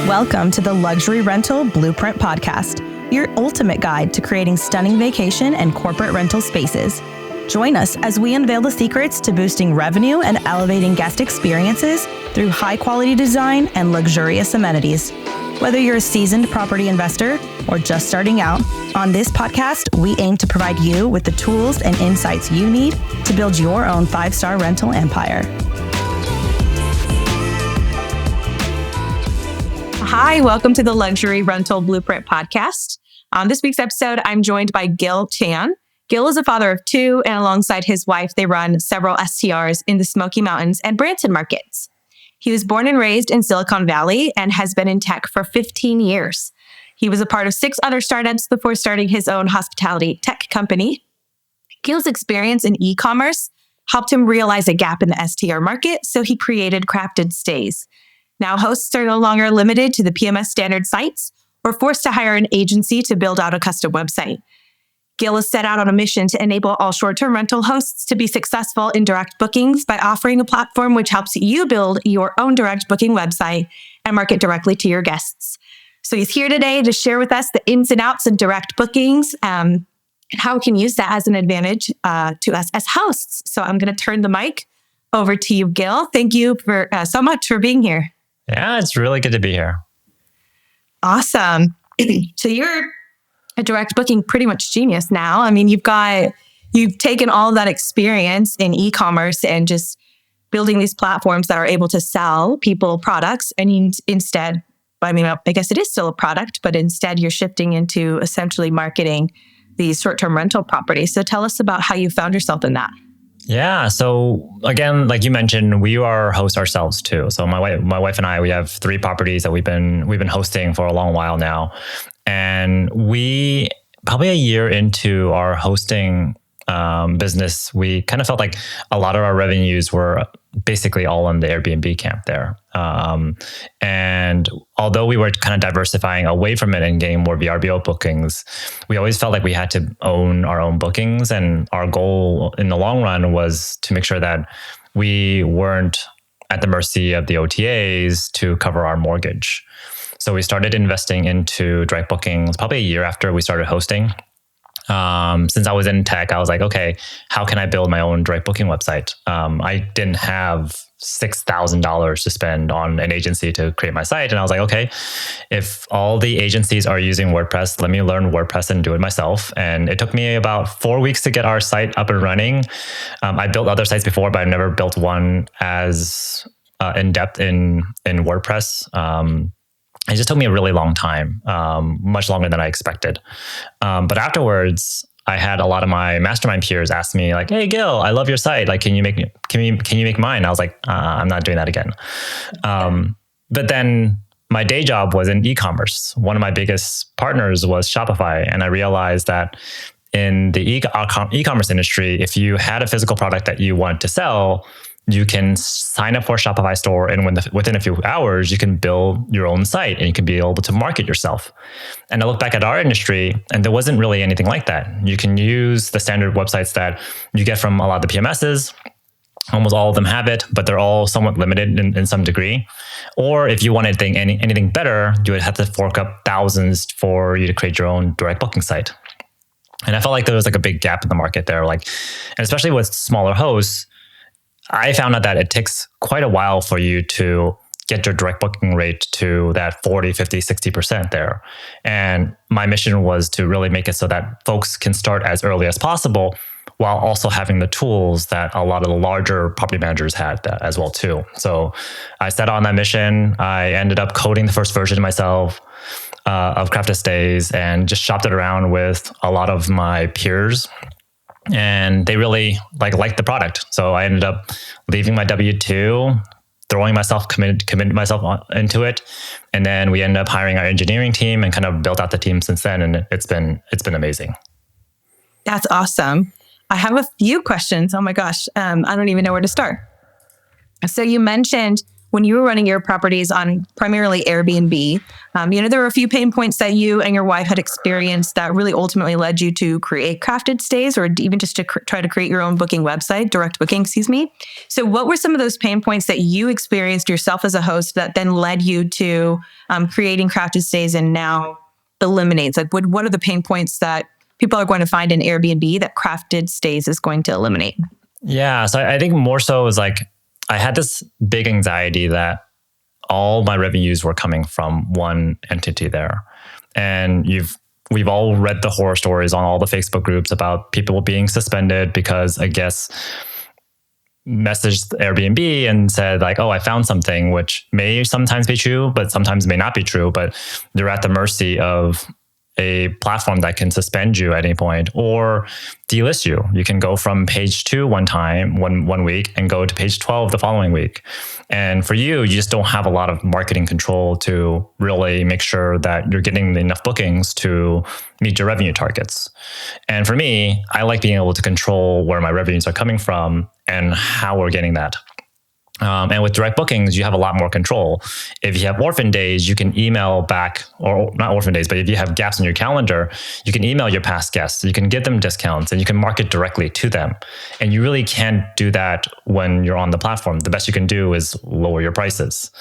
Welcome to the Luxury Rental Blueprint Podcast, your ultimate guide to creating stunning vacation and corporate rental spaces. Join us as we unveil the secrets to boosting revenue and elevating guest experiences through high-quality design and luxurious amenities. Whether you're a seasoned property investor or just starting out, on this podcast, we aim to provide you with the tools and insights you need to build your own five-star rental empire. Hi, welcome to the Luxury Rental Blueprint Podcast. On this week's episode, I'm joined by Gil Chan. Gil is a father of two, and alongside his wife, they run several STRs in the Smoky Mountains and Branson markets. He was born and raised in Silicon Valley and has been in tech for 15 years. He was a part of 6 other startups before starting his own hospitality tech company. Gil's experience in e-commerce helped him realize a gap in the STR market, so he created Crafted Stays. Now, hosts are no longer limited to the PMS standard sites or forced to hire an agency to build out a custom website. Gil has set out on a mission to enable all short-term rental hosts to be successful in direct bookings by offering a platform which helps you build your own direct booking website and market directly to your guests. So he's here today to share with us the ins and outs of direct bookings and how we can use that as an advantage to us as hosts. So I'm going to turn the mic over to you, Gil. Thank you for so much for being here. Yeah, it's really good to be here. Awesome. So you're a direct booking pretty much genius now. I mean, you've taken all of that experience in e-commerce and just building these platforms that are able to sell people products. And instead, I mean, I guess it is still a product, but instead you're shifting into essentially marketing these short-term rental properties. So tell us about how you found yourself in that. Yeah. So again, like you mentioned, we are hosts ourselves too. So my wife and I, we have 3 properties that we've been hosting for a long while now. And we probably a year into our hosting business, we kind of felt like a lot of our revenues were basically all in the Airbnb camp there. And although we were kind of diversifying away from it and getting more VRBO bookings, we always felt like we had to own our own bookings. And our goal in the long run was to make sure that we weren't at the mercy of the OTAs to cover our mortgage. So we started investing into direct bookings probably a year after we started hosting. Since I was in tech, I was like, okay, how can I build my own direct booking website? I didn't have $6,000 to spend on an agency to create my site. And I was like, okay, if all the agencies are using WordPress, let me learn WordPress and do it myself. And it took me about 4 weeks to get our site up and running. I built other sites before, but I've never built one as in-depth in WordPress. It just took me a really long time, much longer than I expected. But afterwards, I had a lot of my mastermind peers ask me like, "Hey, Gil, I love your site. Like, can you make mine?" I was like, "I'm not doing that again." But then my day job was in e-commerce. One of my biggest partners was Shopify, and I realized that in the e-commerce industry, if you had a physical product that you wanted to sell, you can sign up for a Shopify store, and within a few hours, you can build your own site and you can be able to market yourself. And I look back at our industry, and there wasn't really anything like that. You can use the standard websites that you get from a lot of the PMSs. Almost all of them have it, but they're all somewhat limited in some degree. Or if you wanted anything better, you would have to fork up thousands for you to create your own direct booking site. And I felt like there was like a big gap in the market there. And especially with smaller hosts, I found out that it takes quite a while for you to get your direct booking rate to that 40, 50, 60% there. And my mission was to really make it so that folks can start as early as possible while also having the tools that a lot of the larger property managers had as well too. So I set on that mission. I ended up coding the first version myself of Crafted Stays and just shopped it around with a lot of my peers. And they really liked the product. So I ended up leaving my W-2, committed myself into it. And then we ended up hiring our engineering team and kind of built out the team since then. And it's been amazing. That's awesome. I have a few questions. Oh my gosh. I don't even know where to start. So you mentioned when you were running your properties on primarily Airbnb, there were a few pain points that you and your wife had experienced that really ultimately led you to create Crafted Stays, or even just to try to create your own booking website, direct booking, excuse me. So what were some of those pain points that you experienced yourself as a host that then led you to creating Crafted Stays and now eliminates? Like, what are the pain points that people are going to find in Airbnb that Crafted Stays is going to eliminate? Yeah. So I think more so is like, I had this big anxiety that all my revenues were coming from one entity there. And we've all read the horror stories on all the Facebook groups about people being suspended because I guess messaged Airbnb and said like, oh, I found something, which may sometimes be true, but sometimes may not be true, but they're at the mercy of a platform that can suspend you at any point or delist you. You can go from page 2 one week and go to page 12 the following week. And for you just don't have a lot of marketing control to really make sure that you're getting enough bookings to meet your revenue targets. And for me, I like being able to control where my revenues are coming from and how we're getting that. And with direct bookings, you have a lot more control. If you have orphan days, you can email back, or not orphan days, but if you have gaps in your calendar, you can email your past guests. You can give them discounts and you can market directly to them. And you really can't do that when you're on the platform. The best you can do is lower your prices.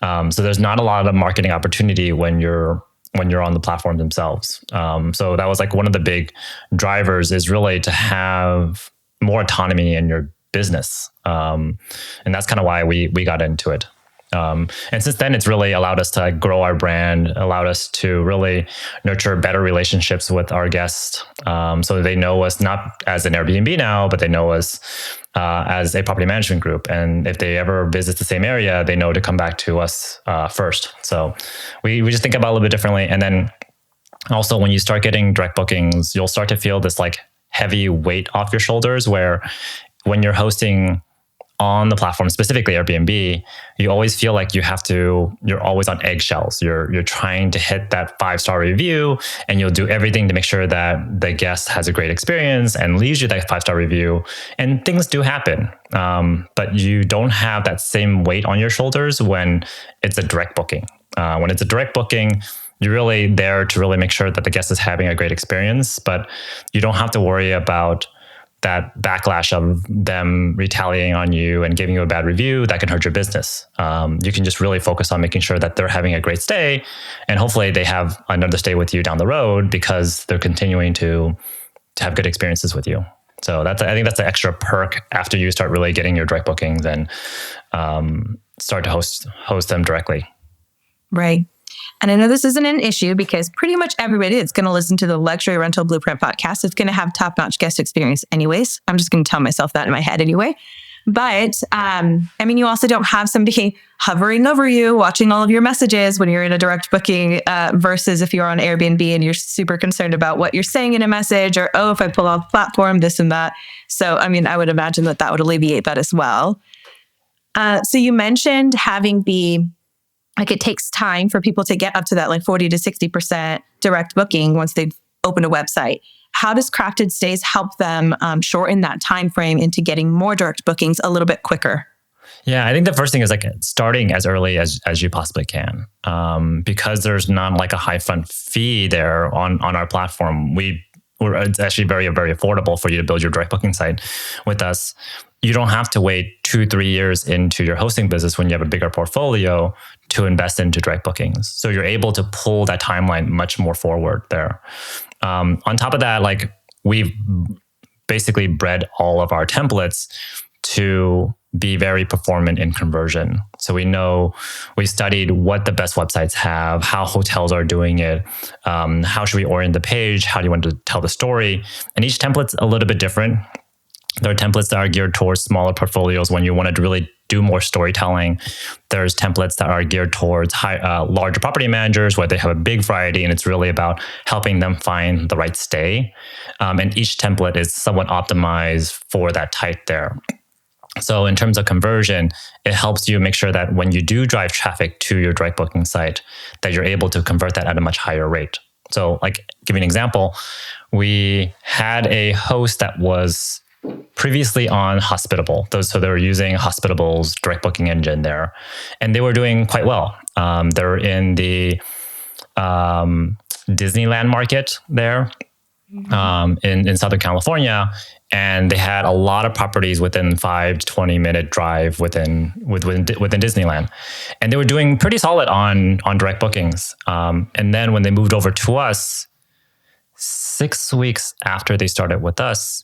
So there's not a lot of marketing opportunity when you're on the platform themselves. So that was like one of the big drivers, is really to have more autonomy in your business. And that's kind of why we got into it. And since then, it's really allowed us to grow our brand, allowed us to really nurture better relationships with our guests. So they know us not as an Airbnb now, but they know us as a property management group. And if they ever visit the same area, they know to come back to us first. So we just think about it a little bit differently. And then also when you start getting direct bookings, you'll start to feel this like heavy weight off your shoulders, where when you're hosting on the platform, specifically Airbnb, you always feel like you're always on eggshells. You're trying to hit that 5-star review, and you'll do everything to make sure that the guest has a great experience and leaves you that 5-star review. And things do happen, but you don't have that same weight on your shoulders when it's a direct booking. When it's a direct booking, you're really there to really make sure that the guest is having a great experience, but you don't have to worry about that backlash of them retaliating on you and giving you a bad review that can hurt your business. You can just really focus on making sure that they're having a great stay, and hopefully they have another stay with you down the road because they're continuing to have good experiences with you. So I think that's the extra perk after you start really getting your direct bookings and start to host them directly. Right. And I know this isn't an issue because pretty much everybody that's going to listen to the Luxury Rental Blueprint podcast is going to have top-notch guest experience anyways. I'm just going to tell myself that in my head anyway. But you also don't have somebody hovering over you, watching all of your messages when you're in a direct booking versus if you're on Airbnb and you're super concerned about what you're saying in a message, or, oh, if I pull off the platform, this and that. So, I would imagine that would alleviate that as well. So you mentioned having it takes time for people to get up to that 40 to 60% direct booking once they've opened a website. How does Crafted Stays help them shorten that time frame into getting more direct bookings a little bit quicker? Yeah, I think the first thing is starting as early as you possibly can, because there's not a high front fee there on our platform. It's actually very, very affordable for you to build your direct booking site with us. You don't have to wait 2-3 years into your hosting business when you have a bigger portfolio to invest into direct bookings. So you're able to pull that timeline much more forward there. On top of that, we've basically bred all of our templates to be very performant in conversion. So we studied what the best websites have, how hotels are doing it, how should we orient the page, how do you want to tell the story? And each template's a little bit different. There are templates that are geared towards smaller portfolios when you want to really do more storytelling. There's templates that are geared towards larger property managers where they have a big variety, and it's really about helping them find the right stay. And each template is somewhat optimized for that type there. So in terms of conversion, it helps you make sure that when you do drive traffic to your direct booking site, that you're able to convert that at a much higher rate. So give you an example, we had a host that was previously on Hospitable. So they were using Hospitable's direct booking engine there, and they were doing quite well. They're in the Disneyland market there in Southern California, and they had a lot of properties within 5 to 20-minute drive within Disneyland, and they were doing pretty solid on direct bookings. And then when they moved over to us, 6 weeks after they started with us,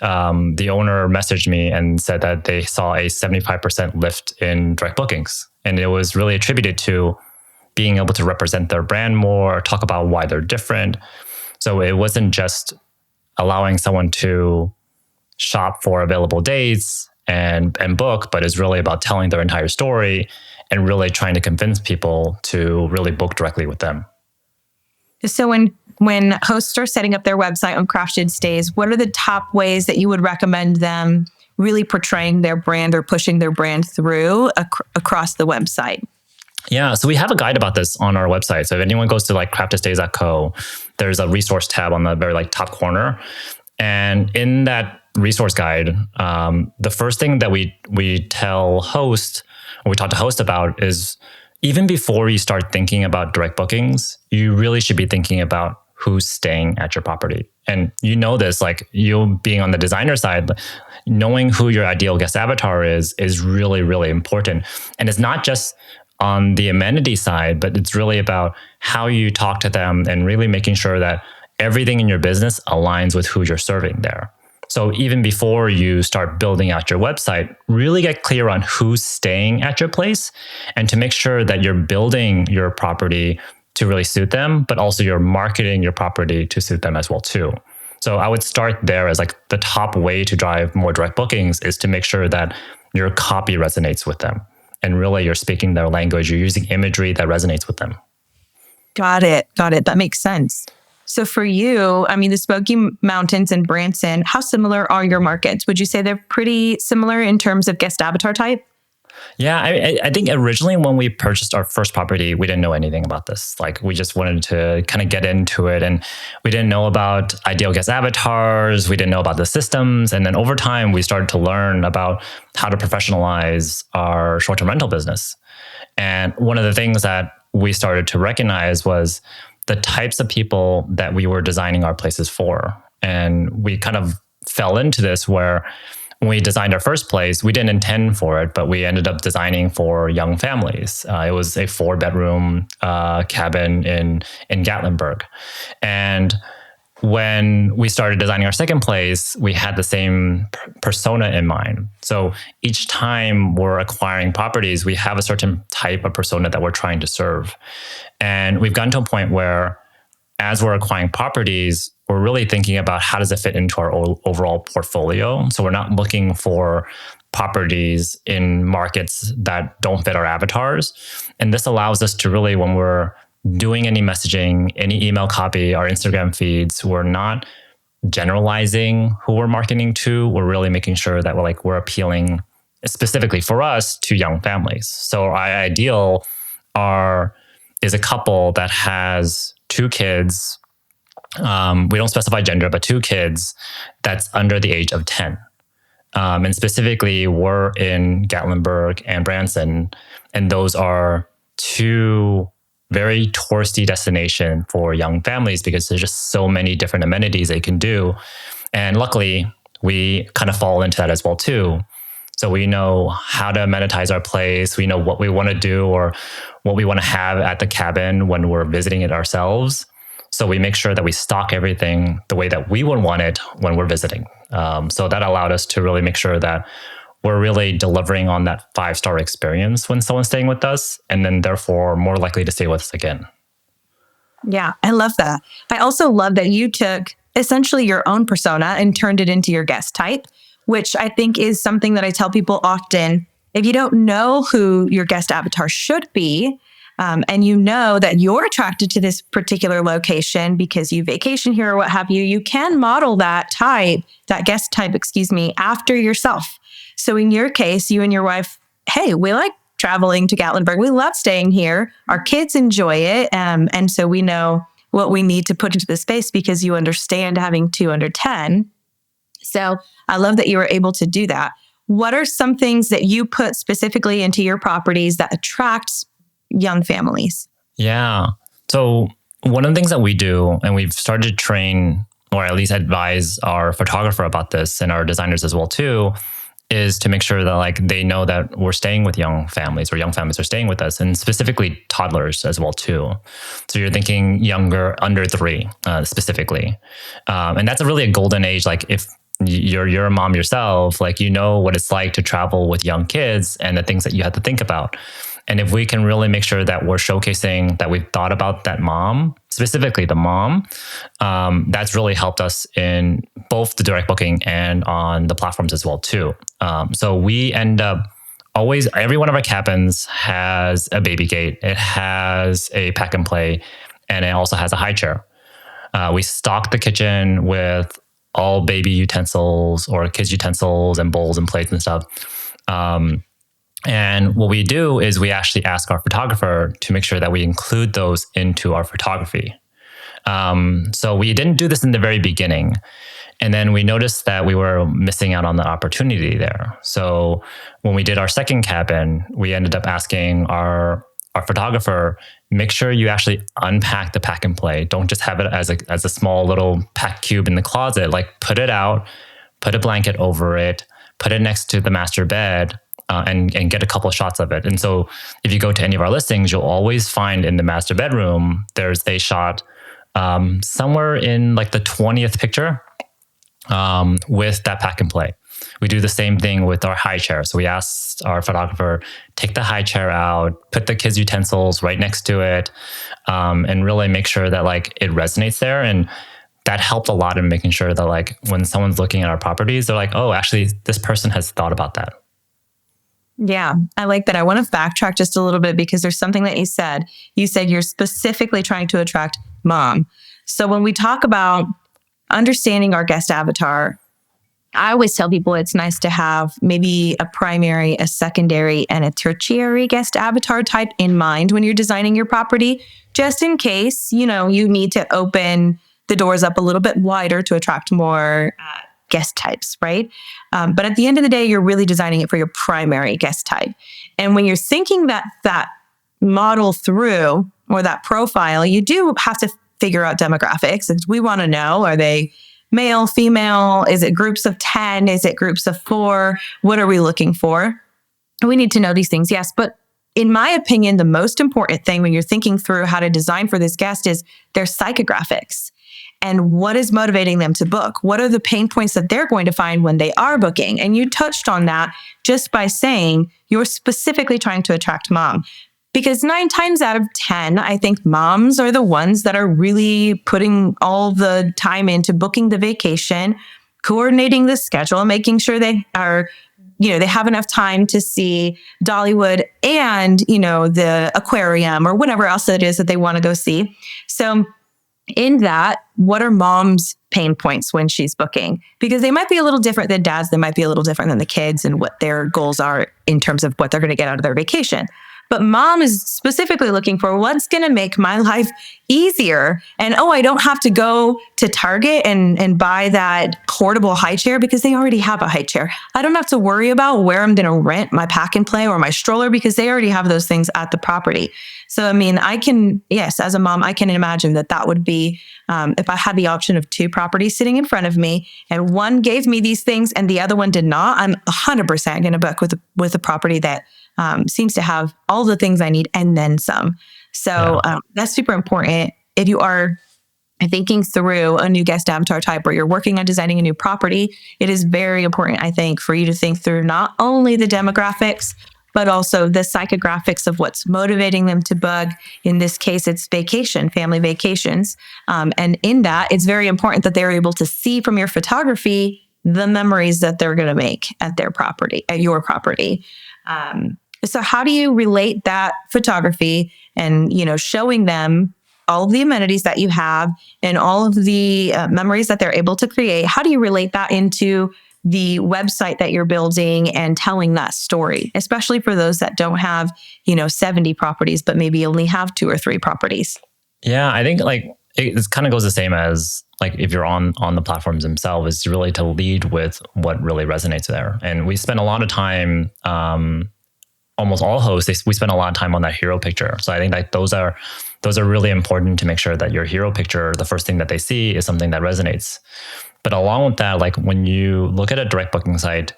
the owner messaged me and said that they saw a 75% lift in direct bookings, and it was really attributed to being able to represent their brand more, talk about why they're different. So it wasn't just allowing someone to shop for available dates and book, but it's really about telling their entire story and really trying to convince people to really book directly with them. So when hosts are setting up their website on Crafted Stays, what are the top ways that you would recommend them really portraying their brand or pushing their brand through across the website? Yeah, so we have a guide about this on our website. So if anyone goes to like craftedstays.co, there's a resource tab on the very like top corner. And in that resource guide, the first thing that we tell hosts, or we talk to hosts about, is even before you start thinking about direct bookings, you really should be thinking about who's staying at your property. And you know this, like you being on the designer side, knowing who your ideal guest avatar is really, really important. And it's not just on the amenity side, but it's really about how you talk to them and really making sure that everything in your business aligns with who you're serving there. So even before you start building out your website, really get clear on who's staying at your place, and to make sure that you're building your property to really suit them, but also you're marketing your property to suit them as well too. So I would start there as like the top way to drive more direct bookings is to make sure that your copy resonates with them. And really, you're speaking their language. You're using imagery that resonates with them. Got it. That makes sense. So for you, I mean, the Smoky Mountains and Branson, how similar are your markets? Would you say they're pretty similar in terms of guest avatar type? Yeah, I think originally when we purchased our first property, we didn't know anything about this. Like we just wanted to kind of get into it, and we didn't know about ideal guest avatars. We didn't know about the systems. And then over time, we started to learn about how to professionalize our short-term rental business. And one of the things that we started to recognize was the types of people that we were designing our places for. And we kind of fell into this where when we designed our first place, we didn't intend for it, but we ended up designing for young families. It was a 4-bedroom cabin in Gatlinburg. And when we started designing our second place, we had the same persona in mind. So each time we're acquiring properties, we have a certain type of persona that we're trying to serve. And we've gotten to a point where as we're acquiring properties, we're really thinking about how does it fit into our overall portfolio. So we're not looking for properties in markets that don't fit our avatars. And this allows us to really, when we're doing any messaging, any email copy, our Instagram feeds, we're not generalizing who we're marketing to. We're really making sure that we're appealing specifically for us to young families. So our ideal is a couple that has 2 kids. We don't specify gender, but 2 kids that's under the age of 10. And specifically, we're in Gatlinburg and Branson, and those are 2 very touristy destination for young families because there's just so many different amenities they can do. And luckily, we kind of fall into that as well too. So we know how to monetize our place. We know what we want to do or what we want to have at the cabin when we're visiting it ourselves. So we make sure that we stock everything the way that we would want it when we're visiting. So that allowed us to really make sure that we're really delivering on that 5-star experience when someone's staying with us, and then therefore more likely to stay with us again. Yeah, I love that. I also love that you took essentially your own persona and turned it into your guest type, which I think is something that I tell people often. If you don't know who your guest avatar should be, and you know that you're attracted to this particular location because you vacation here or what have you, you can model that guest type, after yourself. So in your case, you and your wife, hey, we like traveling to Gatlinburg. We love staying here. Our kids enjoy it. And so we know what we need to put into the space because you understand having 2 under 10. So I love that you were able to do that. What are some things that you put specifically into your properties that attract young families? Yeah. So one of the things that we do, and we've started to train or at least advise our photographer about this and our designers as well too, is to make sure that like they know that we're staying with young families or young families are staying with us, and specifically toddlers as well too. So you're thinking younger, under 3 specifically. And that's really a golden age. Like if you're a mom yourself, like you know what it's like to travel with young kids and the things that you have to think about. And if we can really make sure that we're showcasing that we've thought about that mom, specifically the mom, that's really helped us in both the direct booking and on the platforms as well too. So we end up always, every one of our cabins has a baby gate. It has a pack and play, and it also has a high chair. We stock the kitchen with all baby utensils or kids utensils and bowls and plates and stuff. And what we do is we actually ask our photographer to make sure that we include those into our photography. So we didn't do this in the very beginning. And then we noticed that we were missing out on the opportunity there. So when we did our second cabin, we ended up asking our photographer, make sure you actually unpack the pack and play. Don't just have it as a small little pack cube in the closet. Like put it out, put a blanket over it, put it next to the master bed, and get a couple of shots of it. And so if you go to any of our listings, you'll always find in the master bedroom, there's a shot somewhere in like the 20th picture with that pack and play. We do the same thing with our high chair. So we asked our photographer, take the high chair out, put the kids' utensils right next to it, and really make sure that like it resonates there. And that helped a lot in making sure that like when someone's looking at our properties, they're like, oh, actually, this person has thought about that. Yeah, I like that. I want to backtrack just a little bit because there's something that you said. You said you're specifically trying to attract mom. So when we talk about understanding our guest avatar, I always tell people it's nice to have maybe a primary, a secondary, and a tertiary guest avatar type in mind when you're designing your property, just in case, you know, you need to open the doors up a little bit wider to attract more guest types, right? But at the end of the day, you're really designing it for your primary guest type. And when you're thinking that model through or that profile, you do have to figure out demographics. We want to know, are they male, female? Is it groups of 10? Is it groups of 4? What are we looking for? We need to know these things, yes. But in my opinion, the most important thing when you're thinking through how to design for this guest is their psychographics. And what is motivating them to book? What are the pain points that they're going to find when they are booking? And you touched on that just by saying you're specifically trying to attract mom. Because 9 times out of 10, I think moms are the ones that are really putting all the time into booking the vacation, coordinating the schedule, making sure they are, they have enough time to see Dollywood and, the aquarium or whatever else it is that they want to go see. So in that, what are mom's pain points when she's booking? Because they might be a little different than dad's. They might be a little different than the kids and what their goals are in terms of what they're going to get out of their vacation. But mom is specifically looking for what's going to make my life easier. And, I don't have to go to Target and buy that portable high chair because they already have a high chair. I don't have to worry about where I'm going to rent my pack and play or my stroller because they already have those things at the property. So, as a mom, I can imagine that would be, if I had the option of 2 properties sitting in front of me and one gave me these things and the other one did not, I'm 100% going to book with a property that seems to have all the things I need and then some. So that's super important. If you are thinking through a new guest avatar type or you're working on designing a new property, it is very important, I think, for you to think through not only the demographics, but also the psychographics of what's motivating them to book. In this case, it's family vacations. And in that, it's very important that they're able to see from your photography the memories that they're going to make at your property. So how do you relate that photography and, showing them all of the amenities that you have and all of the memories that they're able to create? How do you relate that into the website that you're building and telling that story, especially for those that don't have, 70 properties, but maybe only have 2 or 3 properties? Yeah, I think it kind of goes the same as like if you're on the platforms themselves, is really to lead with what really resonates there. And we spend a lot of time, almost all hosts, we spend a lot of time on that hero picture. So I think that those are really important to make sure that your hero picture, the first thing that they see is something that resonates. But along with that, like when you look at a direct booking site,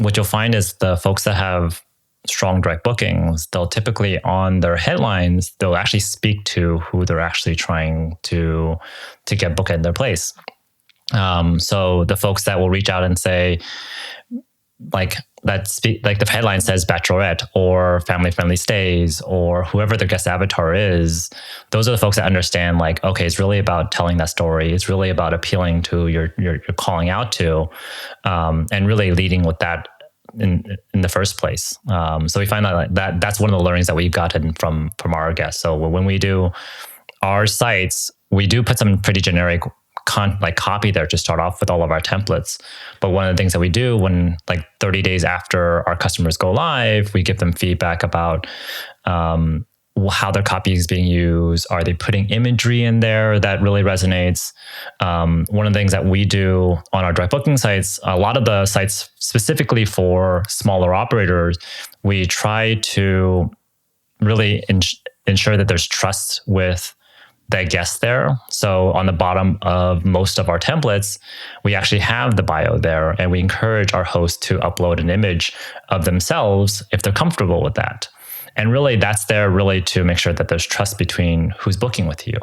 what you'll find is the folks that have strong direct bookings, they'll typically on their headlines, they'll actually speak to who they're actually trying to get booked in their place. So the folks that will reach out and say, like the headline says bachelorette or family friendly stays or whoever their guest avatar is, those are the folks that understand like, okay, it's really about telling that story. It's really about appealing to you're calling out to, and really leading with that in the first place. So we find that's one of the learnings that we've gotten from our guests. So when we do our sites, we do put some pretty generic copy there to start off with all of our templates. But one of the things that we do when like 30 days after our customers go live, we give them feedback about how their copy is being used. Are they putting imagery in there that really resonates? One of the things that we do on our direct booking sites, a lot of the sites specifically for smaller operators, we try to really ensure that there's trust with the guest there. So on the bottom of most of our templates, we actually have the bio there, and we encourage our hosts to upload an image of themselves if they're comfortable with that. And really that's there really to make sure that there's trust between who's booking with you.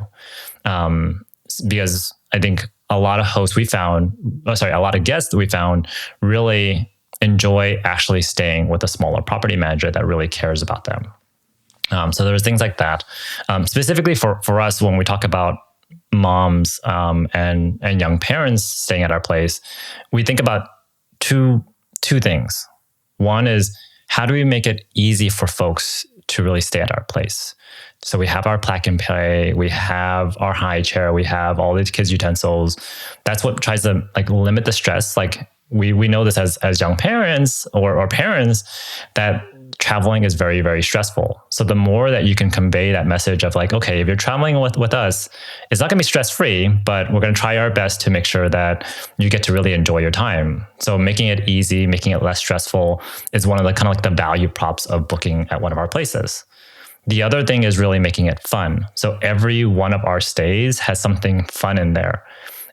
Because I think a lot of hosts a lot of guests that we found really enjoy actually staying with a smaller property manager that really cares about them. So there's things like that. Specifically for us, when we talk about moms and young parents staying at our place, we think about two things. One is, how do we make it easy for folks to really stay at our place? So we have our plug and play, we have our high chair, we have all these kids' utensils. That's what tries to like limit the stress. Like we know this as young parents or parents, that traveling is very, very stressful. So the more that you can convey that message of like, okay, if you're traveling with us, it's not going to be stress-free, but we're going to try our best to make sure that you get to really enjoy your time. So making it easy, making it less stressful is one of the kind of like the value props of booking at one of our places. The other thing is really making it fun. So every one of our stays has something fun in there.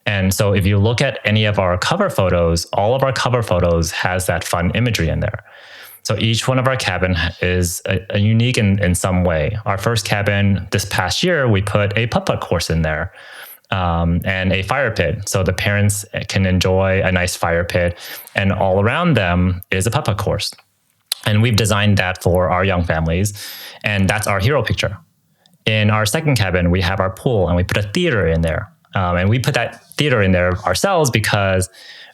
And so if you look at any of our cover photos, all of our cover photos has that fun imagery in there. So each one of our cabin is a unique in some way. Our first cabin this past year, we put a putt-putt course in there and a fire pit. So the parents can enjoy a nice fire pit, and all around them is a putt-putt course. And we've designed that for our young families, and that's our hero picture. In our second cabin, we have our pool, and we put a theater in there. And we put that theater in there ourselves because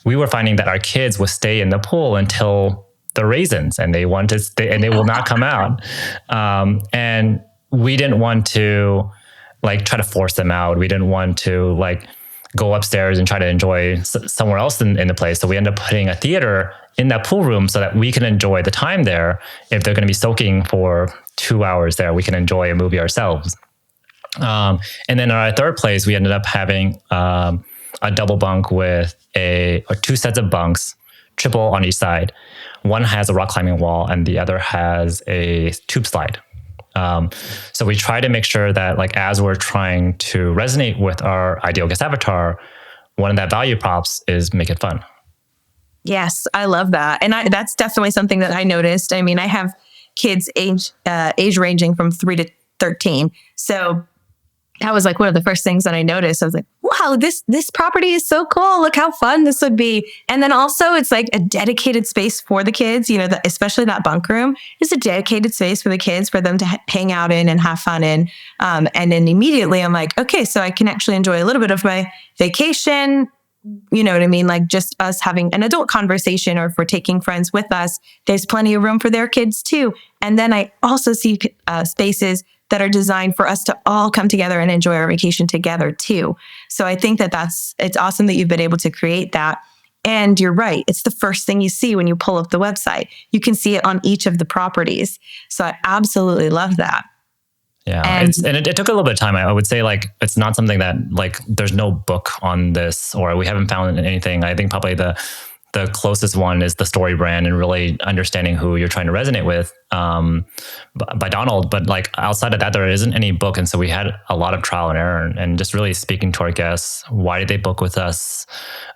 we were finding that our kids would stay in the pool until the raisins, and they want to stay, and they will not come out. And we didn't want to like try to force them out. We didn't want to like go upstairs and try to enjoy somewhere else in the place. So we ended up putting a theater in that pool room so that we can enjoy the time there. If they're going to be soaking for 2 hours there, we can enjoy a movie ourselves. And then in our third place, we ended up having a double bunk with or two sets of bunks, triple on each side. One has a rock climbing wall and the other has a tube slide. So we try to make sure that like, as we're trying to resonate with our ideal guest avatar, one of that value props is make it fun. Yes, I love that. And that's definitely something that I noticed. I mean, I have kids age ranging from 3 to 13. So that was like one of the first things that I noticed. I was like, wow, this property is so cool. Look how fun this would be. And then also it's like a dedicated space for the kids, especially that bunk room is a dedicated space for the kids for them to hang out in and have fun in. And then immediately I'm like, okay, so I can actually enjoy a little bit of my vacation. You know what I mean? Like just us having an adult conversation, or if we're taking friends with us, there's plenty of room for their kids too. And then I also see spaces that are designed for us to all come together and enjoy our vacation together too. So I think it's awesome that you've been able to create that. And you're right. It's the first thing you see when you pull up the website. You can see it on each of the properties. So I absolutely love that. Yeah. And It took a little bit of time. I would say like, it's not something that like, there's no book on this, or we haven't found anything. I think probably the closest one is the story brand, and really understanding who you're trying to resonate with, by Donald. But like outside of that, there isn't any book. And so we had a lot of trial and error, and just really speaking to our guests. Why did they book with us?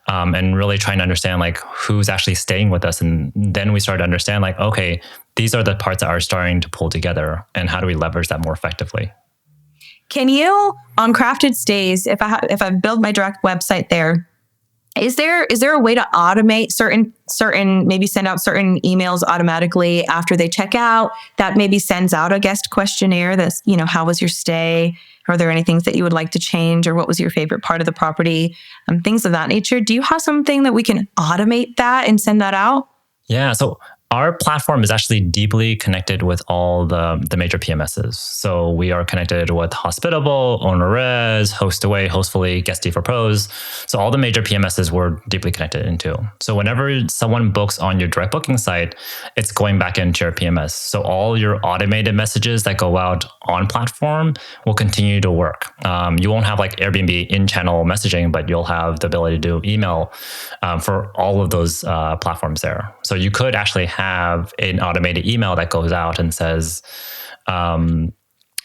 And really trying to understand like who's actually staying with us. And then we started to understand like, okay, these are the parts that are starting to pull together, and how do we leverage that more effectively? can you, on Crafted Stays, if I build my direct website there, is there a way to automate certain maybe send out certain emails automatically after they check out, that maybe sends out a guest questionnaire that's, how was your stay? Are there any things that you would like to change, or what was your favorite part of the property? Things of that nature. Do you have something that we can automate that and send that out? Yeah. So our platform is actually deeply connected with all the major PMSs. So we are connected with Hospitable, OwnerRez, HostAway, Hostfully, Guesty for Pros. So all the major PMSs we're deeply connected into. So whenever someone books on your direct booking site, it's going back into your PMS. So all your automated messages that go out on platform will continue to work. You won't have like Airbnb in-channel messaging, but you'll have the ability to do email for all of those platforms there. So you could actually have an automated email that goes out and says,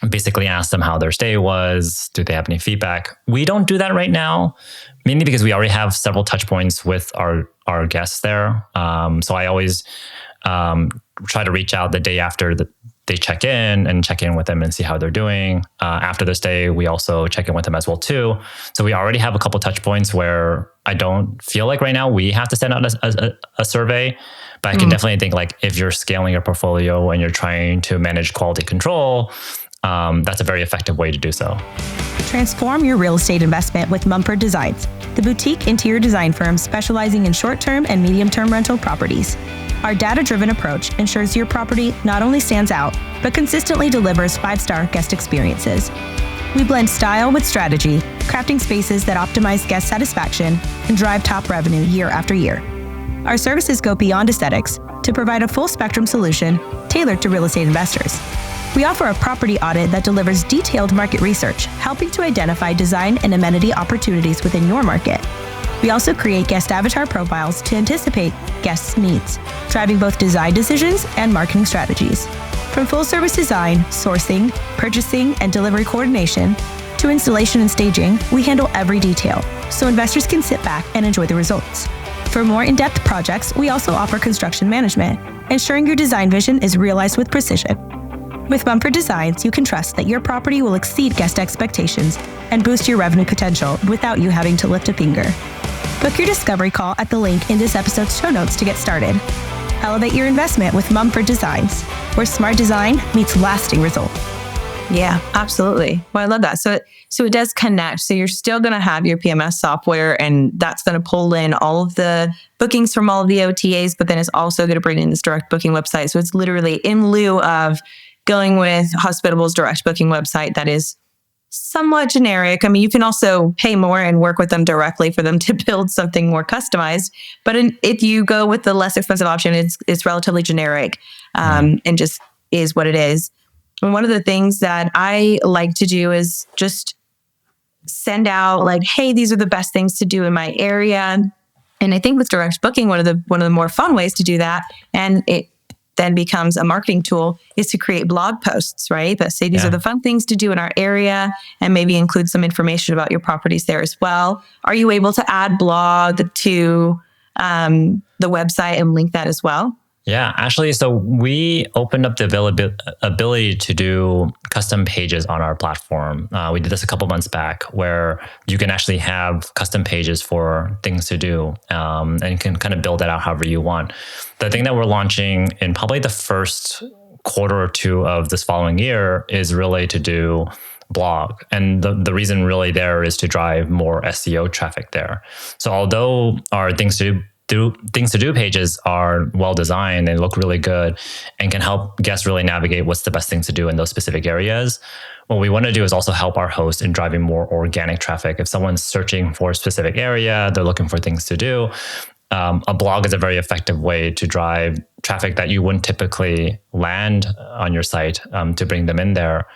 basically ask them how their stay was. Do they have any feedback? We don't do that right now, mainly because we already have several touch points with our guests there. So I always try to reach out the day after they check in with them and see how they're doing. After the stay, we also check in with them as well too. So we already have a couple touch points where I don't feel like right now we have to send out a survey, but I can definitely think like if you're scaling your portfolio and you're trying to manage quality control, that's a very effective way to do so. Transform your real estate investment with Mumford Designs, the boutique interior design firm specializing in short-term and medium-term rental properties. Our data-driven approach ensures your property not only stands out, but consistently delivers 5-star guest experiences. We blend style with strategy, crafting spaces that optimize guest satisfaction and drive top revenue year after year. Our services go beyond aesthetics to provide a full-spectrum solution tailored to real estate investors. We offer a property audit that delivers detailed market research, helping to identify design and amenity opportunities within your market. We also create guest avatar profiles to anticipate guests' needs, driving both design decisions and marketing strategies. From full-service design, sourcing, purchasing, and delivery coordination, to installation and staging, we handle every detail, so investors can sit back and enjoy the results. For more in-depth projects, we also offer construction management, ensuring your design vision is realized with precision. With Mumford Designs, you can trust that your property will exceed guest expectations and boost your revenue potential without you having to lift a finger. Book your discovery call at the link in this episode's show notes to get started. Elevate your investment with Mumford Designs, where smart design meets lasting results. Yeah, absolutely. Well, I love that. So it does connect. So you're still going to have your PMS software, and that's going to pull in all of the bookings from all of the OTAs, but then it's also going to bring in this direct booking website. So it's literally in lieu of going with Hospitable's direct booking website that is somewhat generic. I mean, you can also pay more and work with them directly for them to build something more customized. But if you go with the less expensive option, it's relatively generic and just is what it is. And one of the things that I like to do is just send out like, hey, these are the best things to do in my area. And I think with direct booking, one of the more fun ways to do that, and it then becomes a marketing tool, is to create blog posts, right? That say these are the fun things to do in our area, and maybe include some information about your properties there as well. Are you able to add blog to the website and link that as well? Yeah, actually, so we opened up the ability to do custom pages on our platform. We did this a couple months back, where you can actually have custom pages for things to do, and you can kind of build that out however you want. The thing that we're launching in probably the first quarter or two of this following year is really to do blog. And the reason really there is to drive more SEO traffic there. So although our things to do pages are well designed and look really good and can help guests really navigate what's the best thing to do in those specific areas, what we want to do is also help our host in driving more organic traffic. If someone's searching for a specific area, they're looking for things to do, a blog is a very effective way to drive traffic that you wouldn't typically land on your site, to bring them in there.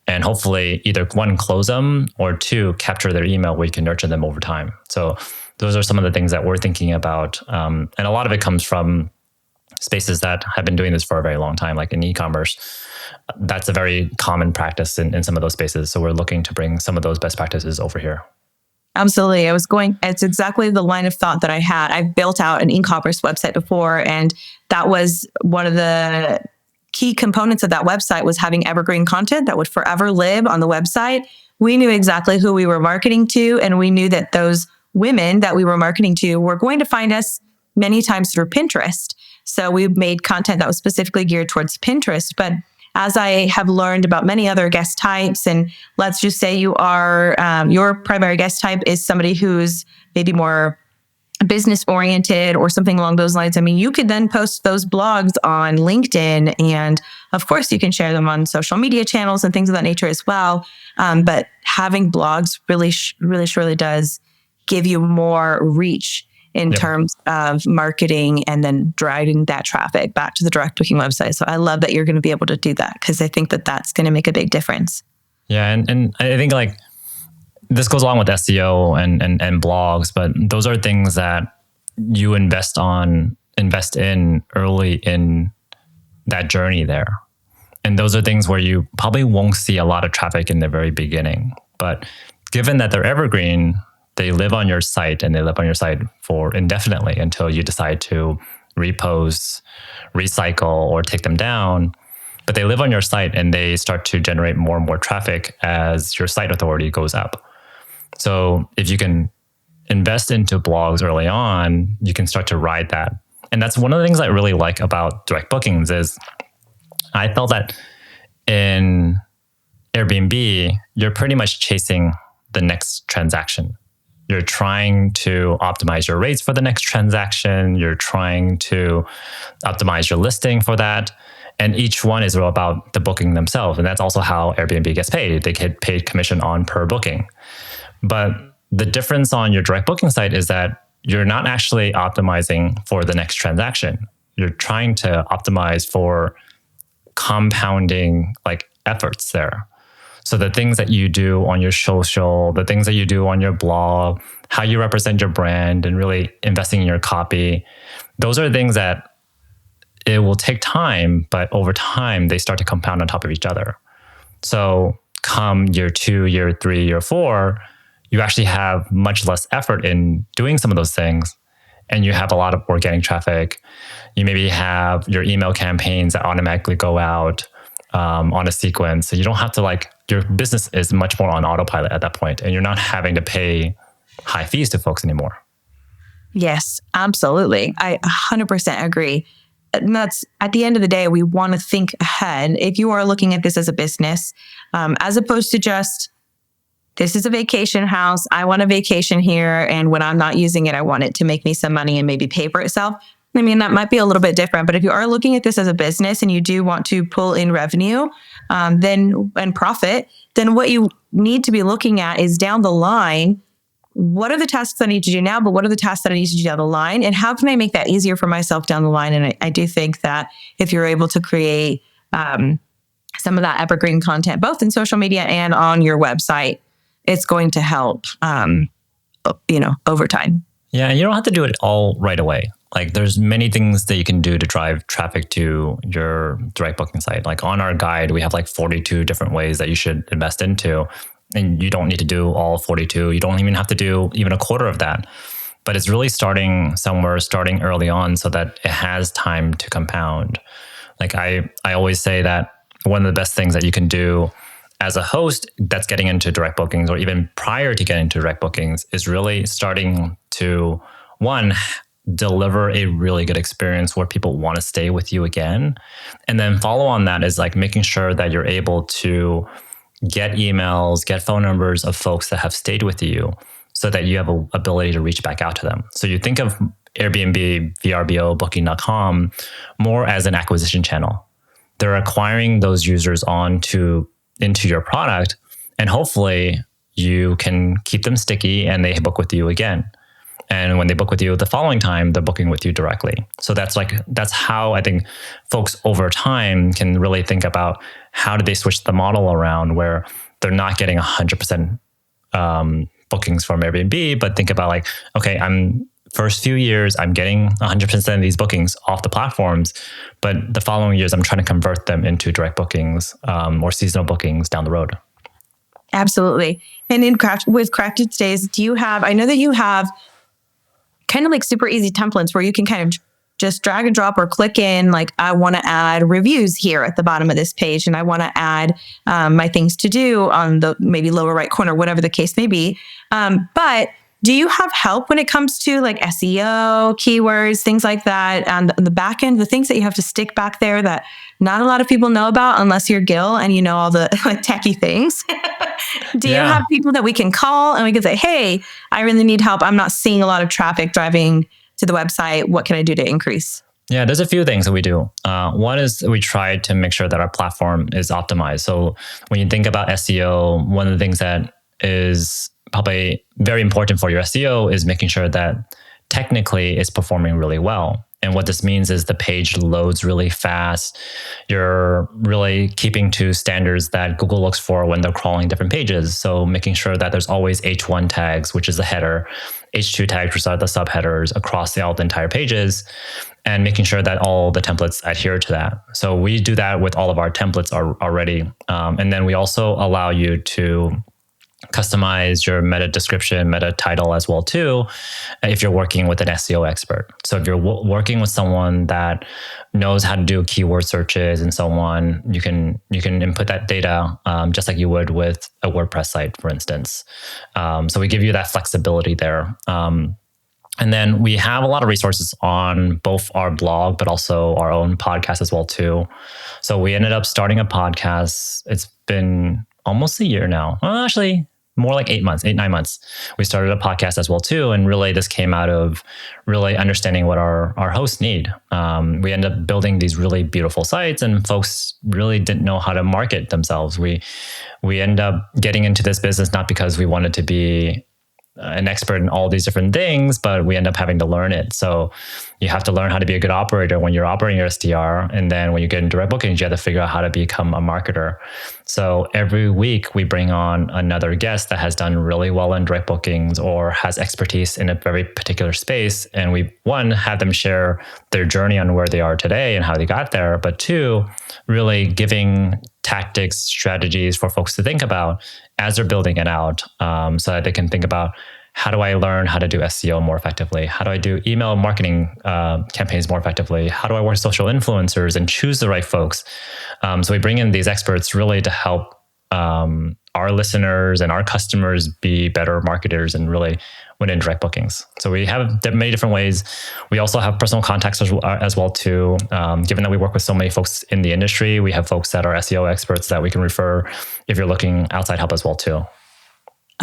and hopefully either one, close them, or two, capture their email where you can nurture them over time. So those are some of the things that we're thinking about. And a lot of it comes from spaces that have been doing this for a very long time, like in e-commerce. That's a very common practice in some of those spaces. So we're looking to bring some of those best practices over here. Absolutely. It's exactly the line of thought that I had. I've built out an e-commerce website before, and that was one of the key components of that website was having evergreen content that would forever live on the website. We knew exactly who we were marketing to, and we knew that those women that we were marketing to were going to find us many times through Pinterest. So we made content that was specifically geared towards Pinterest. But as I have learned about many other guest types, and let's just say you are, your primary guest type is somebody who's maybe more business oriented or something along those lines. I mean, you could then post those blogs on LinkedIn, and of course you can share them on social media channels and things of that nature as well. But having blogs really does give you more reach in terms of marketing and then driving that traffic back to the direct booking website. So I love that you're going to be able to do that, because I think that that's going to make a big difference. Yeah. And I think like this goes along with SEO and blogs, but those are things that you invest in early in that journey there. And those are things where you probably won't see a lot of traffic in the very beginning. But given that they're evergreen, they live on your site, and they live on your site for indefinitely until you decide to repost, recycle, or take them down. But they live on your site, and they start to generate more and more traffic as your site authority goes up. So if you can invest into blogs early on, you can start to ride that. And that's one of the things I really like about direct bookings is I felt that in Airbnb, you're pretty much chasing the next transaction. You're trying to optimize your rates for the next transaction. You're trying to optimize your listing for that. And each one is all about the booking themselves. And that's also how Airbnb gets paid. They get paid commission on per booking. But the difference on your direct booking site is that you're not actually optimizing for the next transaction. You're trying to optimize for compounding like efforts there. So the things that you do on your social, the things that you do on your blog, how you represent your brand and really investing in your copy, those are things that it will take time, but over time, they start to compound on top of each other. So come year 2, year 3, year 4, you actually have much less effort in doing some of those things. And you have a lot of organic traffic. You maybe have your email campaigns that automatically go out on a sequence. So you don't have to your business is much more on autopilot at that point, and you're not having to pay high fees to folks anymore. Yes, absolutely. I 100% agree. And that's at the end of the day, we want to think ahead. If you are looking at this as a business, as opposed to just, this is a vacation house, I want a vacation here, and when I'm not using it, I want it to make me some money and maybe pay for itself. I mean, that might be a little bit different, but if you are looking at this as a business and you do want to pull in revenue and profit, then what you need to be looking at is down the line, what are the tasks I need to do now, but what are the tasks that I need to do down the line? And how can I make that easier for myself down the line? And I do think that if you're able to create some of that evergreen content, both in social media and on your website, it's going to help, over time. Yeah, and you don't have to do it all right away. Like there's many things that you can do to drive traffic to your direct booking site. Like on our guide, we have 42 different ways that you should invest into. And you don't need to do all 42. You don't even have to do even a quarter of that. But it's really starting somewhere, starting early on so that it has time to compound. Like I always say that one of the best things that you can do as a host that's getting into direct bookings, or even prior to getting into direct bookings, is really starting to, one, deliver a really good experience where people want to stay with you again. And then follow on that is making sure that you're able to get emails, get phone numbers of folks that have stayed with you so that you have an ability to reach back out to them. So you think of Airbnb, VRBO, Booking.com more as an acquisition channel. They're acquiring those users into your product, and hopefully you can keep them sticky and they book with you again. And when they book with you the following time, they're booking with you directly. So that's how I think folks over time can really think about how do they switch the model around where they're not getting 100% bookings from Airbnb, but think about like, okay, first few years, I'm getting 100% of these bookings off the platforms, but the following years, I'm trying to convert them into direct bookings or seasonal bookings down the road. Absolutely. And with Crafted Stays, I know that you have kind of like super easy templates where you can kind of just drag and drop or click in, like, I want to add reviews here at the bottom of this page, and I want to add my things to do on the maybe lower right corner, whatever the case may be. But do you have help when it comes to like SEO, keywords, things like that, and the back end, the things that you have to stick back there that not a lot of people know about unless you're Gil and you know all the like techie things? Do you have people that we can call and we can say, hey, I really need help. I'm not seeing a lot of traffic driving to the website. What can I do to increase? Yeah, there's a few things that we do. One is we try to make sure that our platform is optimized. So when you think about SEO, one of the things that is probably very important for your SEO is making sure that technically it's performing really well. And what this means is the page loads really fast. You're really keeping to standards that Google looks for when they're crawling different pages. So making sure that there's always H1 tags, which is the header, H2 tags, which are the subheaders across the entire pages, and making sure that all the templates adhere to that. So we do that with all of our templates already. And then we also allow you to customize your meta description, meta title as well too, if you're working with an SEO expert. So if you're working with someone that knows how to do keyword searches and so on, you can input that data just like you would with a WordPress site, for instance. So we give you that flexibility there. And then we have a lot of resources on both our blog, but also our own podcast as well too. So we ended up starting a podcast. It's been almost a year now. Well, actually, more like 9 months. We started a podcast as well too. And really this came out of really understanding what our hosts need. We ended up building these really beautiful sites and folks really didn't know how to market themselves. We ended up getting into this business not because we wanted to be an expert in all these different things, but we end up having to learn it. So you have to learn how to be a good operator when you're operating your SDR. And then when you get into direct bookings, you have to figure out how to become a marketer. So every week we bring on another guest that has done really well in direct bookings or has expertise in a very particular space. And we, one, have them share their journey on where they are today and how they got there. But two, really giving tactics, strategies for folks to think about as they're building it out, so that they can think about, how do I learn how to do SEO more effectively? How do I do email marketing campaigns more effectively? How do I work with social influencers and choose the right folks? So we bring in these experts really to help our listeners and our customers be better marketers and really win in direct bookings. So we have many different ways. We also have personal contacts as well too. Given that we work with so many folks in the industry, we have folks that are SEO experts that we can refer if you're looking outside help as well too.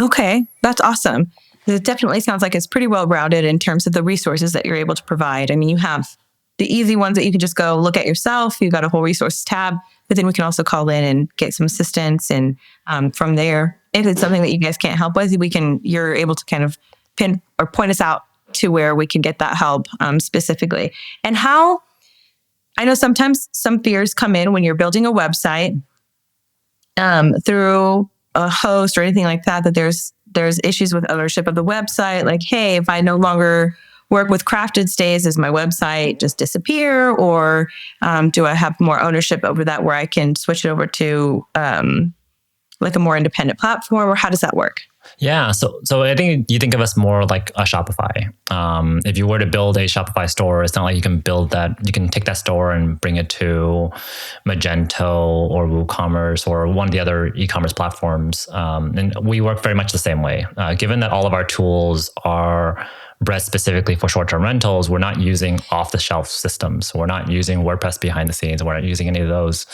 Okay, that's awesome. It definitely sounds like it's pretty well rounded in terms of the resources that you're able to provide. I mean, you have the easy ones that you can just go look at yourself. You've got a whole resources tab, but then we can also call in and get some assistance. And from there, if it's something that you guys can't help with, you're able to kind of pin or point us out to where we can get that help specifically. And how, I know sometimes some fears come in when you're building a website through a host or anything like that, that there's issues with ownership of the website. Like, hey, if I no longer work with Crafted Stays, does my website just disappear? Or do I have more ownership over that where I can switch it over to like a more independent platform? Or how does that work? Yeah. So I think you think of us more like a Shopify. If you were to build a Shopify store, it's not like you can build that. You can take that store and bring it to Magento or WooCommerce or one of the other e-commerce platforms. And we work very much the same way. Given that all of our tools are bred specifically for short-term rentals, we're not using off-the-shelf systems. We're not using WordPress behind the scenes. We're not using any of those.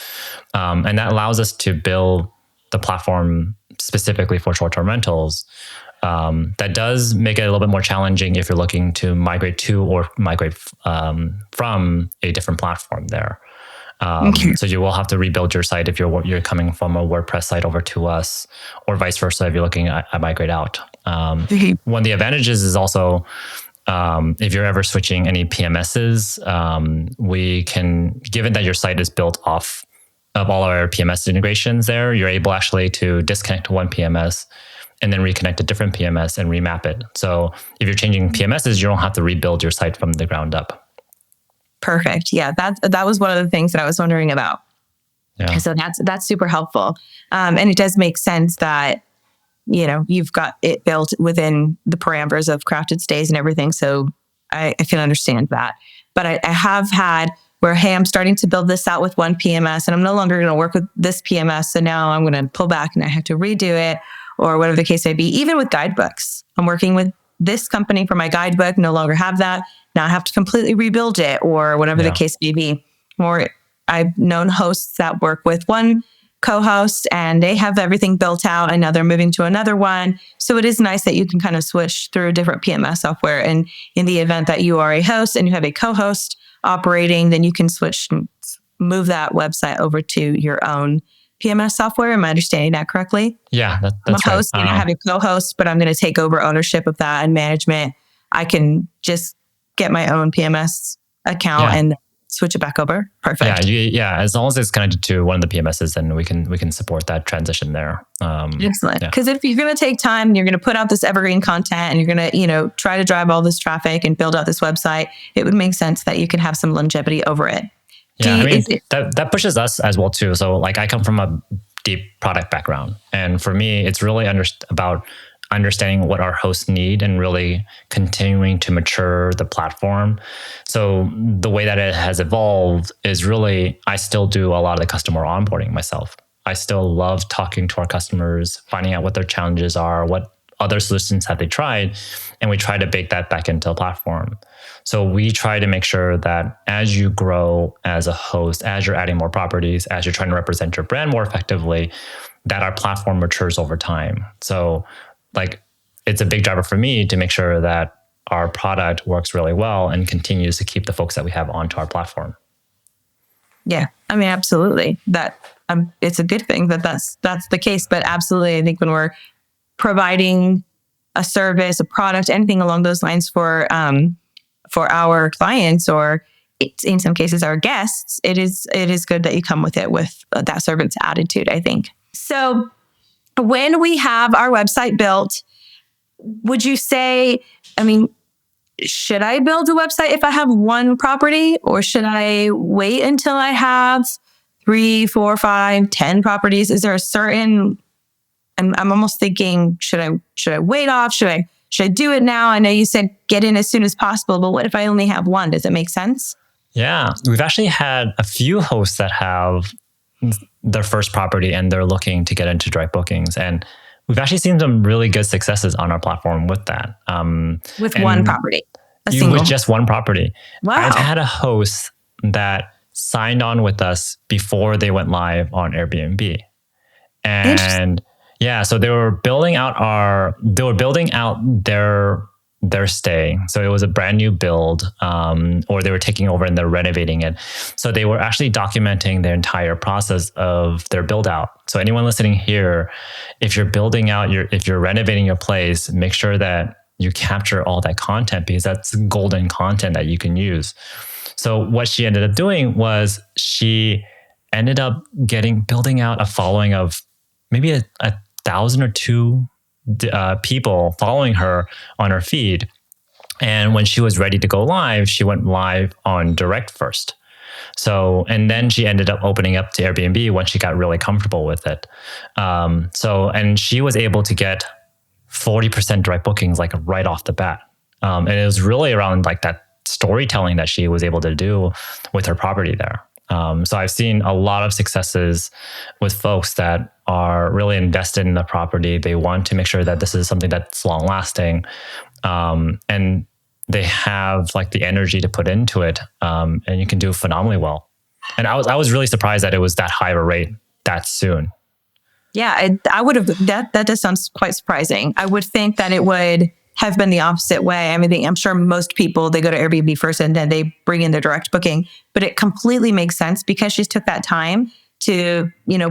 And that allows us to build the platform specifically for short-term rentals. That does make it a little bit more challenging if you're looking to migrate to or migrate from a different platform there. So you will have to rebuild your site if you're coming from a WordPress site over to us, or vice versa if you're looking at migrate out. One of the advantages is also if you're ever switching any PMSs, we can, given that your site is built off of all our PMS integrations there, you're able actually to disconnect one PMS and then reconnect a different PMS and remap it. So if you're changing PMSs, you don't have to rebuild your site from the ground up. Perfect. Yeah, that was one of the things that I was wondering about. Yeah. So that's super helpful. And it does make sense that, you've got it built within the parameters of Crafted Stays and everything. So I can understand that. But I have had where, hey, I'm starting to build this out with one PMS and I'm no longer going to work with this PMS. So now I'm going to pull back and I have to redo it, or whatever the case may be. Even with guidebooks, I'm working with this company for my guidebook, no longer have that. Now I have to completely rebuild it, or whatever the case may be. Or I've known hosts that work with one co-host and they have everything built out and now they're moving to another one. So it is nice that you can kind of switch through different PMS software. And in the event that you are a host and you have a co-host operating, then you can switch and move that website over to your own PMS software. Am I understanding that correctly? Yeah, that's I'm a host and I have a co-host, but I'm going to take over ownership of that and management. I can just get my own PMS account and switch it back over. Perfect. Yeah. As long as it's connected to one of the PMSs, then we can support that transition there. Excellent. Because if you're going to take time and you're going to put out this evergreen content and you're going to, try to drive all this traffic and build out this website, it would make sense that you can have some longevity over it. Yeah, that pushes us as well too. So like I come from a deep product background, and for me, it's really about understanding what our hosts need and really continuing to mature the platform. So the way that it has evolved is really, I still do a lot of the customer onboarding myself. I still love talking to our customers, finding out what their challenges are, what other solutions have they tried, and we try to bake that back into the platform. So we try to make sure that as you grow as a host, as you're adding more properties, as you're trying to represent your brand more effectively, that our platform matures over time. So like it's a big driver for me to make sure that our product works really well and continues to keep the folks that we have onto our platform. Yeah, I mean, absolutely. That it's a good thing that that's the case. But absolutely, I think when we're providing a service, a product, anything along those lines for our clients, or in some cases our guests, it is good that you come with it with that servant's attitude, I think. So when we have our website built, would you say, should I build a website if I have one property, or should I wait until I have 3, 4, 5, 10 properties? Is there a certain, I'm almost thinking, should I wait off? Should I do it now? I know you said get in as soon as possible, but what if I only have one? Does it make sense? Yeah, we've actually had a few hosts that have their first property and they're looking to get into direct bookings. And we've actually seen some really good successes on our platform with that. With one property? With just one property. Wow. I've had a host that signed on with us before they went live on Airbnb. And yeah, so they were building out their stay. So it was a brand new build, or they were taking over and they're renovating it. So they were actually documenting the entire process of their build out. So anyone listening here, if you're building out if you're renovating your place, make sure that you capture all that content, because that's golden content that you can use. So what she ended up doing was she ended up building out a following of maybe a 1,000 or 2 people following her on her feed. And when she was ready to go live, she went live on direct first. So, and then she ended up opening up to Airbnb when she got really comfortable with it. And she was able to get 40% direct bookings like right off the bat. And it was really around like that storytelling that she was able to do with her property there. So I've seen a lot of successes with folks that are really invested in the property. They want to make sure that this is something that's long lasting. And they have like the energy to put into it. And you can do phenomenally well. And I was really surprised that it was that high of a rate that soon. Yeah, I would have, that does sound quite surprising. I would think that it would have been the opposite way. I mean, I'm sure most people, they go to Airbnb first and then they bring in their direct booking, but it completely makes sense because she took that time to,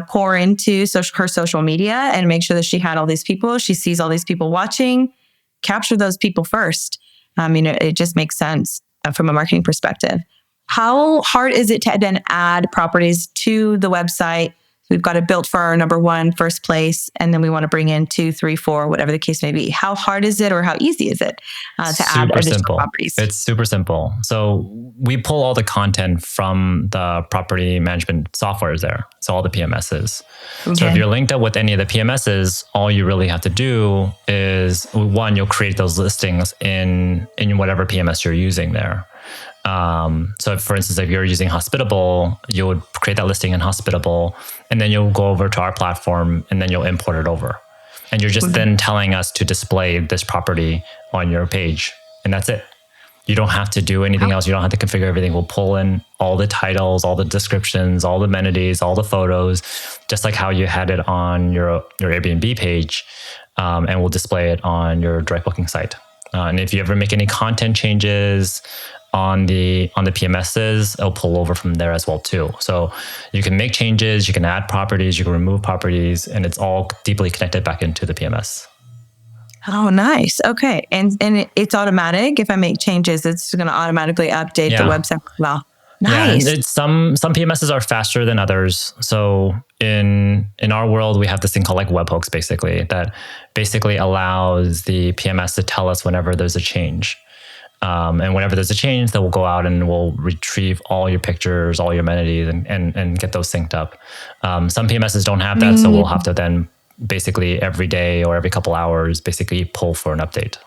pour into her social media and make sure that she had all these people. She sees all these people watching, capture those people first. It just makes sense from a marketing perspective. How hard is it to then add properties to the website? We've got it built for our number one, first place, and then we want to bring in 2, 3, 4, whatever the case may be. How hard is it, or how easy is it to add additional properties? It's super simple. So we pull all the content from the property management softwares there. So all the PMSs. Okay. So if you're linked up with any of the PMSs, all you really have to do is, one, you'll create those listings in whatever PMS you're using there. So for instance, if you're using Hospitable, you would create that listing in Hospitable, and then you'll go over to our platform, and then you'll import it over. And you're just then telling us to display this property on your page. And that's it. You don't have to do anything else. You don't have to configure everything. We'll pull in all the titles, all the descriptions, all the amenities, all the photos, just like how you had it on your Airbnb page. And we'll display it on your direct booking site. And if you ever make any content changes on the PMSs, it'll pull over from there as well too. So you can make changes, you can add properties, you can remove properties, and it's all deeply connected back into the PMS. Oh, nice. Okay. And it's automatic. If I make changes, it's going to automatically update the website. Well, nice. Yeah, some PMSs are faster than others. So in our world, we have this thing called like webhooks, basically, that basically allows the PMS to tell us whenever there's a change. And whenever there's a change, then we'll go out and we'll retrieve all your pictures, all your amenities, and get those synced up. Some PMSs don't have that, so we'll have to then basically every day or every couple hours basically pull for an update.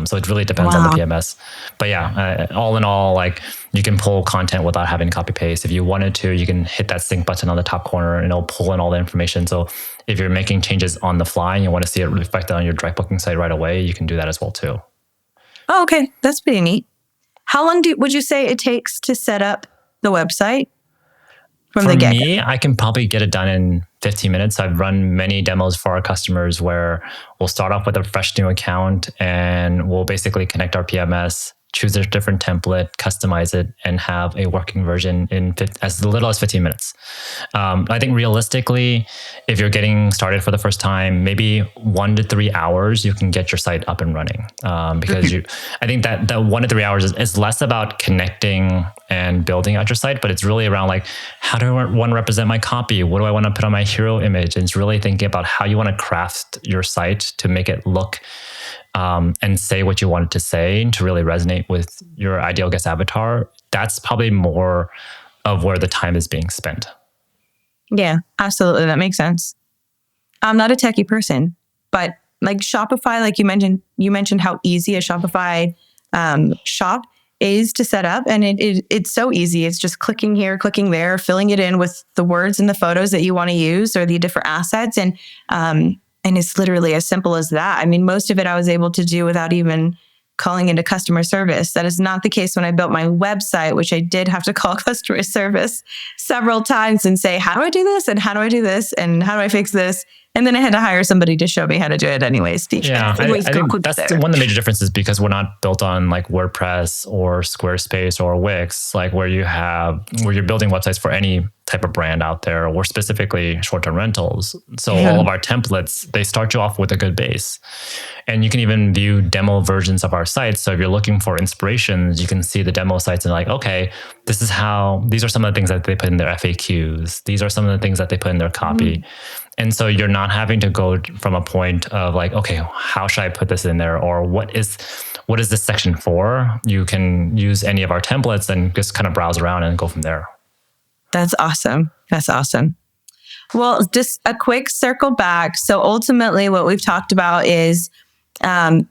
So it really depends on the PMS. But yeah, all in all, like you can pull content without having to copy paste. If you wanted to, you can hit that sync button on the top corner and it'll pull in all the information. So if you're making changes on the fly and you want to see it reflected on your direct booking site right away, you can do that as well too. Oh, okay. That's pretty neat. How long would you say it takes to set up the website from the get-go? For me, I can probably get it done in 15 minutes. I've run many demos for our customers where we'll start off with a fresh new account and we'll basically connect our PMS, choose a different template, customize it, and have a working version in as little as 15 minutes. I think realistically, if you're getting started for the first time, maybe 1 to 3 hours, you can get your site up and running. Because I think that 1 to 3 hours is less about connecting and building out your site, but it's really around like, how do I want to represent my copy? What do I want to put on my hero image? And it's really thinking about how you want to craft your site to make it look and say what you want it to say to really resonate with your ideal guest avatar. That's probably more of where the time is being spent. Yeah, absolutely. That makes sense. I'm not a techie person, but like Shopify, like you mentioned how easy a Shopify shop is to set up. And it's so easy. It's just clicking here, clicking there, filling it in with the words and the photos that you want to use or the different assets. And it's literally as simple as that. I mean, most of it I was able to do without even calling into customer service. That is not the case when I built my website, which I did have to call customer service several times and say, how do I do this? And how do I do this? And how do I fix this? And then I had to hire somebody to show me how to do it anyways. Yeah, I think that's one of the major differences because we're not built on like WordPress or Squarespace or Wix, like where you're building websites for any type of brand out there or specifically short-term rentals. So all of our templates, they start you off with a good base. And you can even view demo versions of our sites. So if you're looking for inspirations, you can see the demo sites and like, okay, these are some of the things that they put in their FAQs. These are some of the things that they put in their copy. And so you're not having to go from a point of like, okay, how should I put this in there? Or what is this section for? You can use any of our templates and just kind of browse around and go from there. That's awesome. That's awesome. Well, just a quick circle back. So ultimately what we've talked about is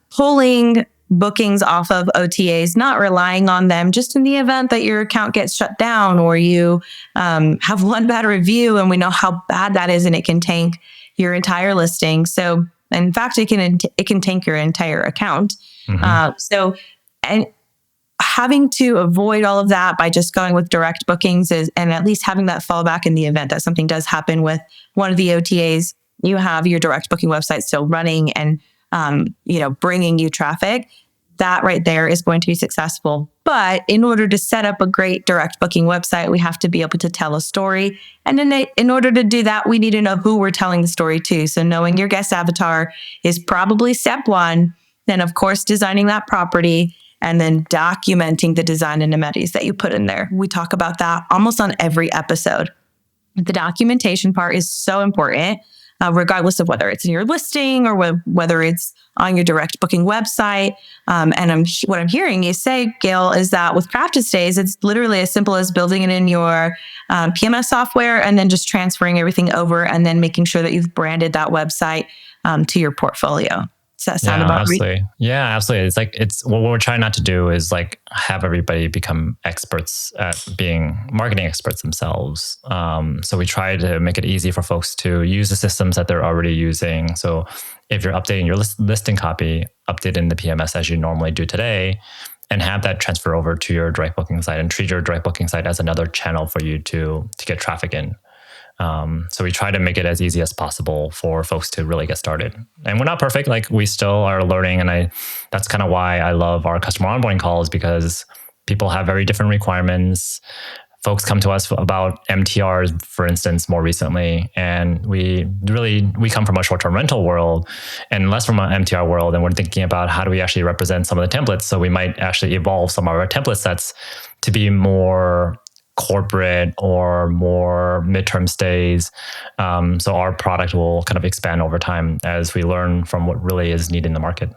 pulling bookings off of OTAs, not relying on them just in the event that your account gets shut down or you have one bad review, and we know how bad that is and it can tank your entire listing. So in fact, it can tank your entire account. And having to avoid all of that by just going with direct bookings and at least having that fallback in the event that something does happen with one of the OTAs, you have your direct booking website still running and bringing you traffic. That right there is going to be successful. But in order to set up a great direct booking website, we have to be able to tell a story. And in order to do that, we need to know who we're telling the story to. So knowing your guest avatar is probably step one. Then, of course, designing that property. and then documenting the design and amenities that you put in there. We talk about that almost on every episode. The documentation part is so important, regardless of whether it's in your listing or whether it's on your direct booking website. And what I'm hearing you say, Gail, is that with Crafted Stays, it's literally as simple as building it in your PMS software and then just transferring everything over and then making sure that you've branded that website to your portfolio. Does that sound about absolutely. right? Yeah, absolutely. It's what we're trying not to do is like have everybody become experts at being marketing experts themselves. So we try to make it easy for folks to use the systems that they're already using. So if you're updating your listing copy, update in the PMS as you normally do today, and have that transfer over to your direct booking site and treat your direct booking site as another channel for you to get traffic in. So we try to make it as easy as possible for folks to really get started. And we're not perfect. Like we still are learning. And that's kind of why I love our customer onboarding calls, because people have very different requirements. Folks come to us about MTRs, for instance, more recently. And we come from a short-term rental world and less from an MTR world. And we're thinking about how do we actually represent some of the templates. So we might actually evolve some of our template sets to be more corporate or more midterm stays. So our product will kind of expand over time as we learn from what really is needed in the market.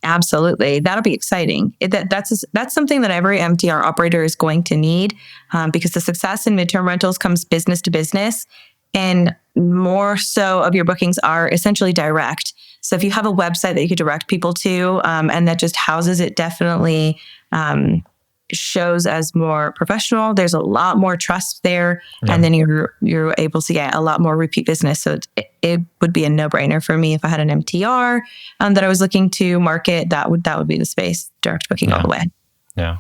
Absolutely. That'll be exciting. That's something that every MTR operator is going to need, because the success in midterm rentals comes business to business, and more so of your bookings are essentially direct. So if you have a website that you could direct people to, and that just houses it, definitely shows as more professional. There's a lot more trust there, and then you're able to get a lot more repeat business. So it would be a no-brainer for me if I had an MTR that I was looking to market. That would be the space. Direct booking all the way. Yeah.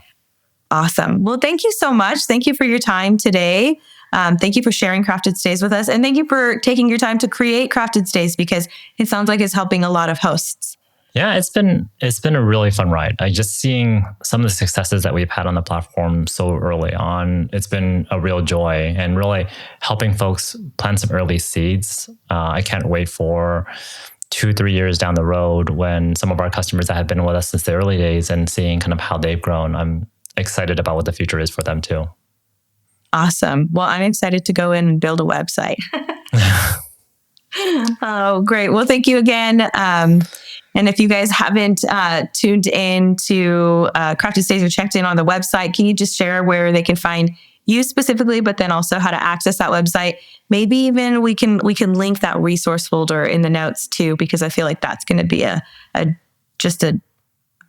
Awesome. Well, thank you so much. Thank you for your time today. Thank you for sharing Crafted Stays with us, and thank you for taking your time to create Crafted Stays, because it sounds like it's helping a lot of hosts. Yeah, it's been a really fun ride. Just seeing some of the successes that we've had on the platform so early on, it's been a real joy, and really helping folks plant some early seeds. I can't wait for 2-3 years down the road when some of our customers that have been with us since the early days and seeing kind of how they've grown. I'm excited about what the future is for them too. Awesome. Well, I'm excited to go in and build a website. Oh, great. Well, thank you again. And if you guys haven't tuned in to Crafted Stays or checked in on the website, can you just share where they can find you specifically, but then also how to access that website? Maybe even we can link that resource folder in the notes too, because I feel like that's going to be just a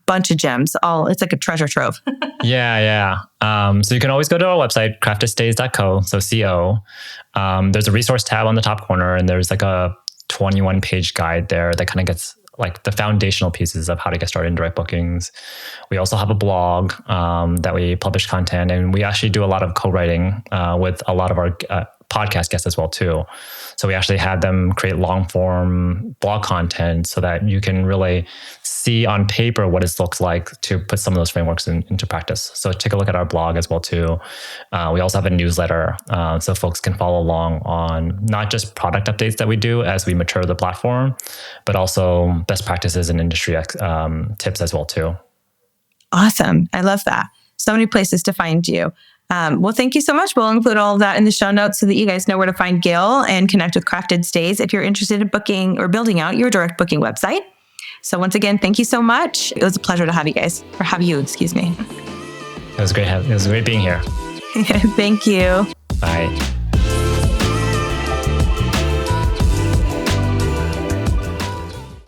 bunch of gems. It's like a treasure trove. Yeah. So you can always go to our website, craftedstays.co, so CO. There's a resource tab on the top corner, and there's like a 21-page guide there that kind of gets like the foundational pieces of how to get started in direct bookings. We also have a blog that we publish content, and we actually do a lot of co-writing with a lot of our podcast guests as well too. So we actually had them create long form blog content so that you can really see on paper what it looks like to put some of those frameworks into practice. So take a look at our blog as well too. We also have a newsletter so folks can follow along on not just product updates that we do as we mature the platform, but also best practices and industry tips as well too. Awesome. I love that. So many places to find you. Well, thank you so much. We'll include all of that in the show notes so that you guys know where to find Gail and connect with Crafted Stays if you're interested in booking or building out your direct booking website. So once again, thank you so much. It was a pleasure to have you guys, or have you, excuse me. It was great being here. Thank you. Bye.